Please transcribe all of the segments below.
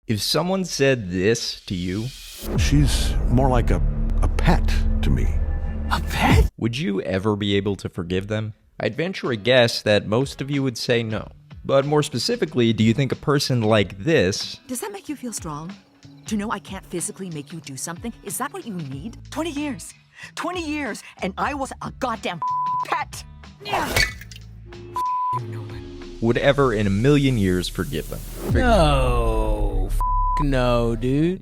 If someone said this to you, she's more like a pet to me. A pet? Would you ever be able to forgive them? I'd venture a guess that most of you would say no. But more specifically, do you think a person like this... Does that make you feel strong? To know I can't physically make you do something? Is that what you need? 20 years. 20 years, and I was a goddamn pet. Nolan. would ever in a million years forgive them? No. No, dude.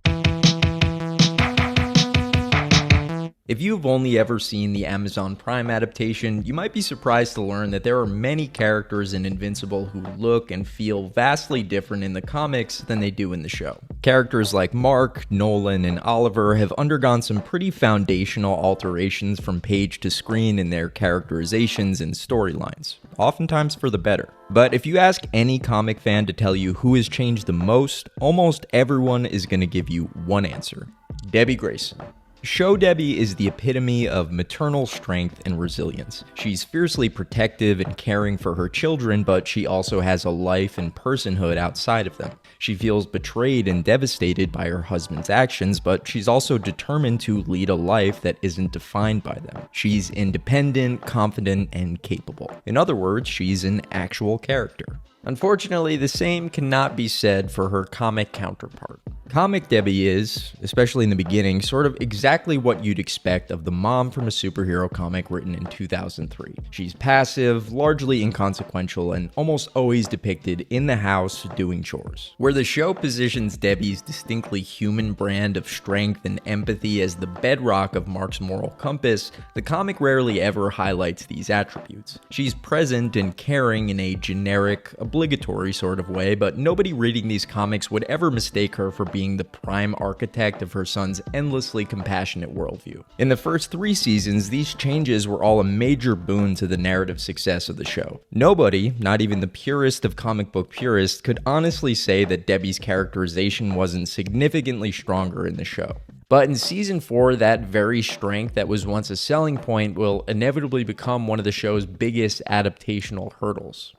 If you've only ever seen the Amazon Prime adaptation, you might be surprised to learn that there are many characters in Invincible who look and feel vastly different in the comics than they do in the show. Characters like Mark, Nolan, and Oliver have undergone some pretty foundational alterations from page to screen in their characterizations and storylines, oftentimes for the better. But if you ask any comic fan to tell you who has changed the most, almost everyone is going to give you one answer: Debbie Grayson. Show Debbie is the epitome of maternal strength and resilience. She's fiercely protective and caring for her children, but she also has a life and personhood outside of them. She feels betrayed and devastated by her husband's actions, but she's also determined to lead a life that isn't defined by them. She's independent, confident, and capable. In other words, she's an actual character. Unfortunately, the same cannot be said for her comic counterpart. Comic Debbie is, especially in the beginning, sort of exactly what you'd expect of the mom from a superhero comic written in 2003. She's passive, largely inconsequential, and almost always depicted in the house doing chores. Where the show positions Debbie's distinctly human brand of strength and empathy as the bedrock of Mark's moral compass, the comic rarely ever highlights these attributes. She's present and caring in a generic, obligatory sort of way, but nobody reading these comics would ever mistake her for being the prime architect of her son's endlessly compassionate worldview. In the first 3 seasons, these changes were all a major boon to the narrative success of the show. Nobody, not even the purest of comic book purists, could honestly say that Debbie's characterization wasn't significantly stronger in the show. But in season 4, that very strength that was once a selling point will inevitably become one of the show's biggest adaptational hurdles.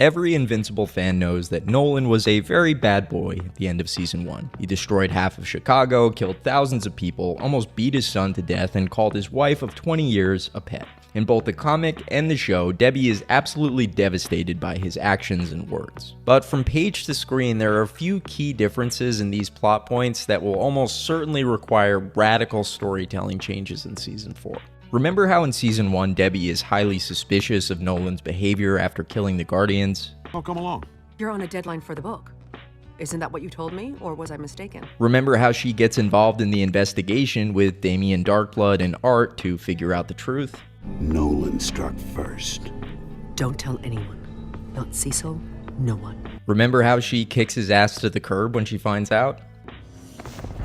Every Invincible fan knows that Nolan was a very bad boy at the end of season 1. He destroyed half of Chicago, killed thousands of people, almost beat his son to death, and called his wife of 20 years a pet. In both the comic and the show, Debbie is absolutely devastated by his actions and words. But from page to screen, there are a few key differences in these plot points that will almost certainly require radical storytelling changes in season 4. Remember how in season 1, Debbie is highly suspicious of Nolan's behavior after killing the Guardians? Oh, come along. You're on a deadline for the book. Isn't that what you told me, or was I mistaken? Remember how she gets involved in the investigation with Damien Darkblood and Art to figure out the truth? Nolan struck first. Don't tell anyone. Not Cecil, no one. Remember how she kicks his ass to the curb when she finds out?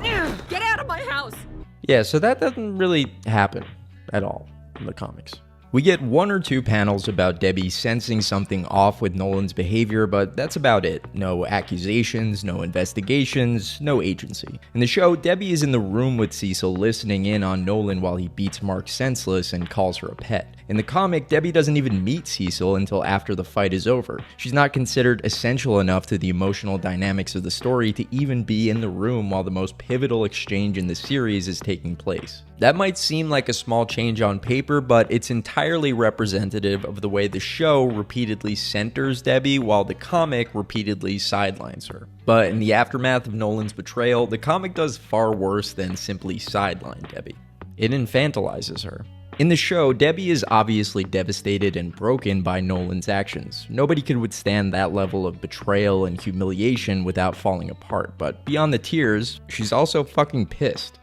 Get out of my house! Yeah, so that doesn't really happen at all in the comics. We get 1 or 2 panels about Debbie sensing something off with Nolan's behavior, but that's about it. No accusations, no investigations, no agency. In the show, Debbie is in the room with Cecil listening in on Nolan while he beats Mark senseless and calls her a pet. In the comic, Debbie doesn't even meet Cecil until after the fight is over. She's not considered essential enough to the emotional dynamics of the story to even be in the room while the most pivotal exchange in the series is taking place. That might seem like a small change on paper, but it's entirely representative of the way the show repeatedly centers Debbie while the comic repeatedly sidelines her. But in the aftermath of Nolan's betrayal, the comic does far worse than simply sideline Debbie. It infantilizes her. In the show, Debbie is obviously devastated and broken by Nolan's actions. Nobody could withstand that level of betrayal and humiliation without falling apart, but beyond the tears, she's also fucking pissed.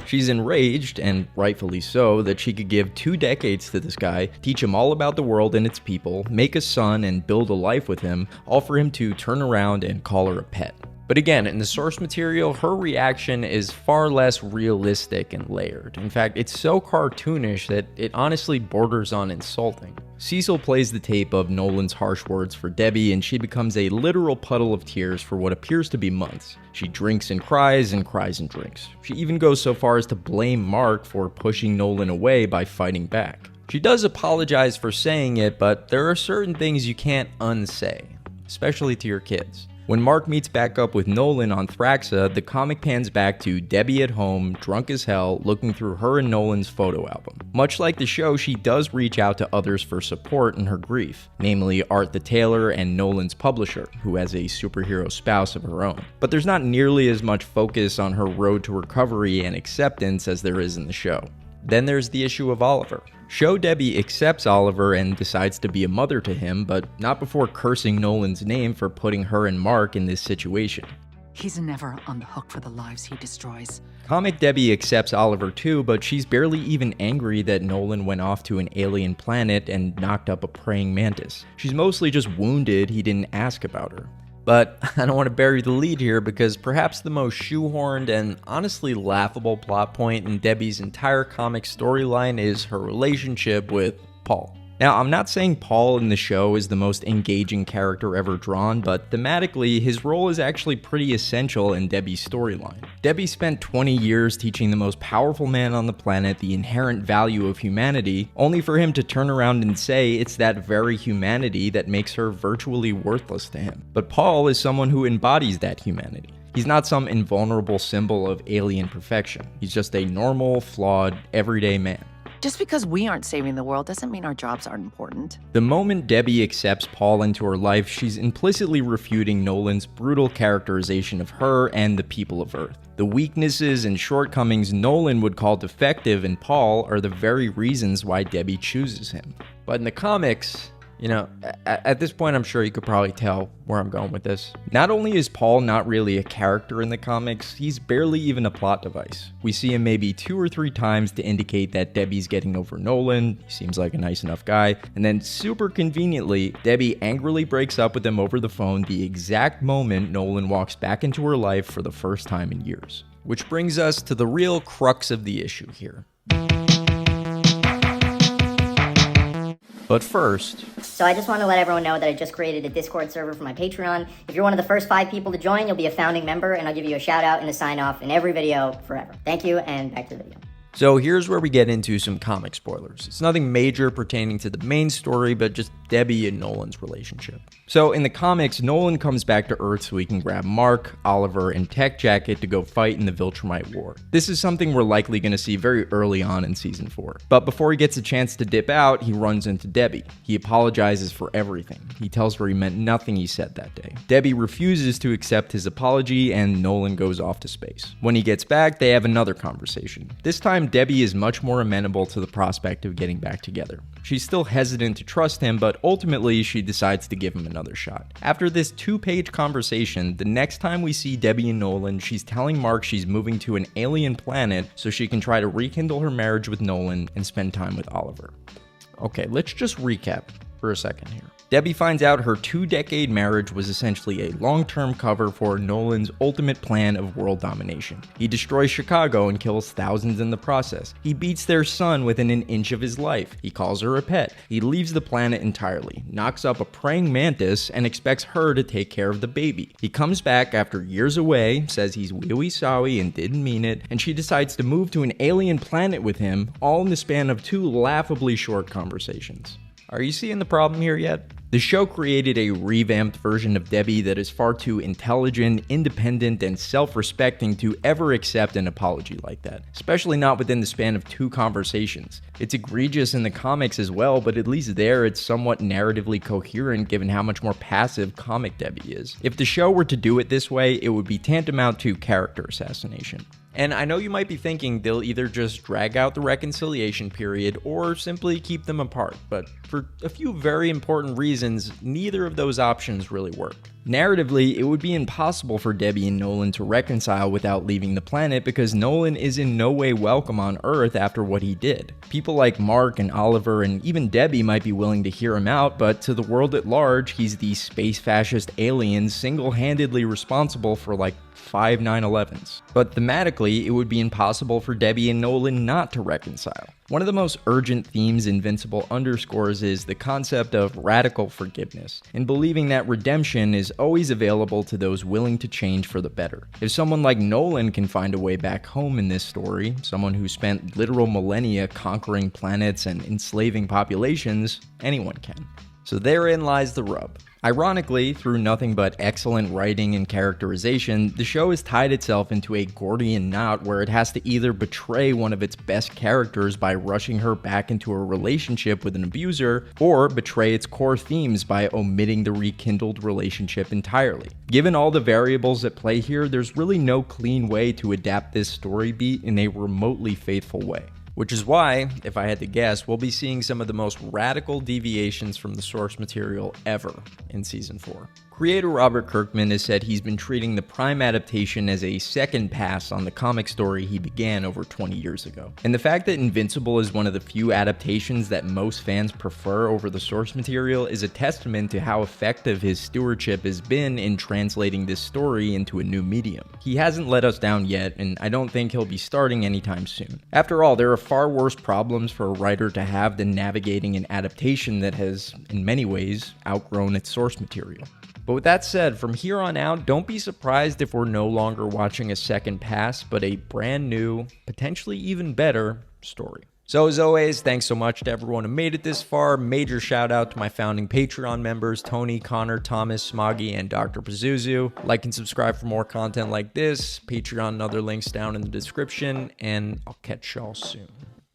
She's enraged, and rightfully so, that she could give 2 decades to this guy, teach him all about the world and its people, make a son and build a life with him, all for him to turn around and call her a pet. But again, in the source material, her reaction is far less realistic and layered. In fact, it's so cartoonish that it honestly borders on insulting. Cecil plays the tape of Nolan's harsh words for Debbie, and she becomes a literal puddle of tears for what appears to be months. She drinks and cries and cries and drinks. She even goes so far as to blame Mark for pushing Nolan away by fighting back. She does apologize for saying it, but there are certain things you can't unsay, especially to your kids. When Mark meets back up with Nolan on Thraxa, the comic pans back to Debbie at home, drunk as hell, looking through her and Nolan's photo album. Much like the show, she does reach out to others for support in her grief, namely Art the tailor and Nolan's publisher, who has a superhero spouse of her own. But there's not nearly as much focus on her road to recovery and acceptance as there is in the show. Then there's the issue of Oliver. Show Debbie accepts Oliver and decides to be a mother to him, but not before cursing Nolan's name for putting her and Mark in this situation. He's never on the hook for the lives he destroys. Comic Debbie accepts Oliver too, but she's barely even angry that Nolan went off to an alien planet and knocked up a praying mantis. She's mostly just wounded he didn't ask about her. But I don't want to bury the lead here because perhaps the most shoehorned and honestly laughable plot point in Debbie's entire comic storyline is her relationship with Paul. Now, I'm not saying Paul in the show is the most engaging character ever drawn, but thematically, his role is actually pretty essential in Debbie's storyline. Debbie spent 20 years teaching the most powerful man on the planet the inherent value of humanity, only for him to turn around and say it's that very humanity that makes her virtually worthless to him. But Paul is someone who embodies that humanity. He's not some invulnerable symbol of alien perfection. He's just a normal, flawed, everyday man. Just because we aren't saving the world doesn't mean our jobs aren't important. The moment Debbie accepts Paul into her life, she's implicitly refuting Nolan's brutal characterization of her and the people of Earth. The weaknesses and shortcomings Nolan would call defective in Paul are the very reasons why Debbie chooses him. But in the comics, at this point, I'm sure you could probably tell where I'm going with this. Not only is Paul not really a character in the comics, he's barely even a plot device. We see him maybe 2 or 3 times to indicate that Debbie's getting over Nolan, he seems like a nice enough guy, and then super conveniently, Debbie angrily breaks up with him over the phone the exact moment Nolan walks back into her life for the first time in years. Which brings us to the real crux of the issue here. But first... So I just want to let everyone know that I just created a Discord server for my Patreon. If you're one of the first 5 people to join, you'll be a founding member, and I'll give you a shout out and a sign off in every video forever. Thank you, and back to the video. So here's where we get into some comic spoilers. It's nothing major pertaining to the main story, but just Debbie and Nolan's relationship. So in the comics, Nolan comes back to Earth so he can grab Mark, Oliver, and Tech Jacket to go fight in the Viltrumite War. This is something we're likely going to see very early on in Season 4. But before he gets a chance to dip out, he runs into Debbie. He apologizes for everything. He tells her he meant nothing he said that day. Debbie refuses to accept his apology, and Nolan goes off to space. When he gets back, they have another conversation. This time, Debbie is much more amenable to the prospect of getting back together. She's still hesitant to trust him, but ultimately she decides to give him another shot. After this 2-page conversation, the next time we see Debbie and Nolan, she's telling Mark she's moving to an alien planet so she can try to rekindle her marriage with Nolan and spend time with Oliver. Okay, let's just recap for a second here. Debbie finds out her 2-decade marriage was essentially a long-term cover for Nolan's ultimate plan of world domination. He destroys Chicago and kills thousands in the process. He beats their son within an inch of his life. He calls her a pet. He leaves the planet entirely, knocks up a praying mantis, and expects her to take care of the baby. He comes back after years away, says he's wee-wee-sorry and didn't mean it, and she decides to move to an alien planet with him, all in the span of 2 laughably short conversations. Are you seeing the problem here yet? The show created a revamped version of Debbie that is far too intelligent, independent, and self-respecting to ever accept an apology like that, especially not within the span of 2 conversations. It's egregious in the comics as well, but at least there it's somewhat narratively coherent given how much more passive comic Debbie is. If the show were to do it this way, it would be tantamount to character assassination. And I know you might be thinking they'll either just drag out the reconciliation period or simply keep them apart, but for a few very important reasons, neither of those options really work. Narratively, it would be impossible for Debbie and Nolan to reconcile without leaving the planet because Nolan is in no way welcome on Earth after what he did. People like Mark and Oliver and even Debbie might be willing to hear him out, but to the world at large, he's the space fascist alien single-handedly responsible for like 5 9/11s. But thematically, it would be impossible for Debbie and Nolan not to reconcile. One of the most urgent themes Invincible underscores is the concept of radical forgiveness, and believing that redemption is always available to those willing to change for the better. If someone like Nolan can find a way back home in this story, someone who spent literal millennia conquering planets and enslaving populations, anyone can. So therein lies the rub. Ironically, through nothing but excellent writing and characterization, the show has tied itself into a Gordian knot where it has to either betray one of its best characters by rushing her back into a relationship with an abuser, or betray its core themes by omitting the rekindled relationship entirely. Given all the variables at play here, there's really no clean way to adapt this story beat in a remotely faithful way. Which is why, if I had to guess, we'll be seeing some of the most radical deviations from the source material ever in Season 4. Creator Robert Kirkman has said he's been treating the Prime adaptation as a second pass on the comic story he began over 20 years ago. And the fact that Invincible is one of the few adaptations that most fans prefer over the source material is a testament to how effective his stewardship has been in translating this story into a new medium. He hasn't let us down yet, and I don't think he'll be starting anytime soon. After all, there are far worse problems for a writer to have than navigating an adaptation that has, in many ways, outgrown its source material. But with that said, from here on out, don't be surprised if we're no longer watching a second pass, but a brand new, potentially even better story. So as always, thanks so much to everyone who made it this far. Major shout out to my founding Patreon members, Tony, Connor, Thomas, Smoggy, and Dr. Pazuzu. Like and subscribe for more content like this. Patreon and other links down in the description, and I'll catch y'all soon.